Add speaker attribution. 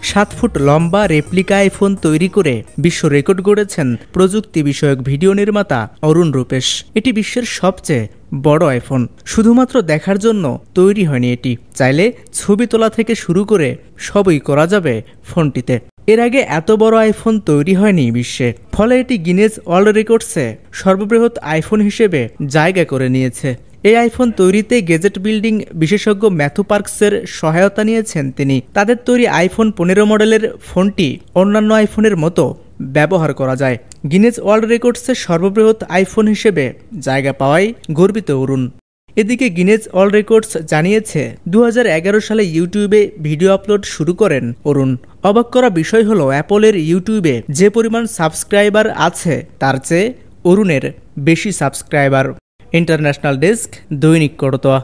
Speaker 1: 7 foot লম্বা replica iPhone তৈরি করে বিশ্ব রেকর্ড গড়েছেন প্রযুক্তি বিষয়ক ভিডিও নির্মাতা অরুণ রূপেশ। এটি বিশ্বের সবচেয়ে বড় আইফোন। শুধুমাত্র দেখার জন্য তৈরি হয়নি এটি, চাইলে ছবি তোলা থেকে শুরু করে সবই করা যাবে ফোনটিতে। এর আগে এত বড় আইফোন তৈরি হয়নি বিশ্বে, ফলে এটি গিনেস ওয়ার্ল্ড রেকর্ডসে সর্ববৃহৎ আইফোন হিসেবে জায়গা করে নিয়েছে। এই আইফোন তৈরিতে গেজেট বিল্ডিং বিশেষজ্ঞ ম্যাথু পার্কসের সহায়তা নিয়েছেন তিনি। তাদের তৈরি আইফোন 15 মডেলের ফোনটি অন্যান্য আইফোনের মতো ব্যবহার করা যায়। গিনেস ওয়ার্ল্ড রেকর্ডসের সর্ববৃহৎ আইফোন হিসেবে জায়গা পাওয়ায় গর্বিত অরুণ। এদিকে গিনেস ওয়ার্ল্ড রেকর্ডস জানিয়েছে 2011 সালে ইউটিউবে ভিডিও আপলোড শুরু করেন অরুণ। অবাক করা বিষয় হলো, অ্যাপলের ইউটিউবে যে পরিমাণ সাবস্ক্রাইবার আছে তার চেয়ে অরুণের বেশি সাবস্ক্রাইবার। ইন্টারন্যাশনাল ডেস্ক, দৈনিক করতোয়া।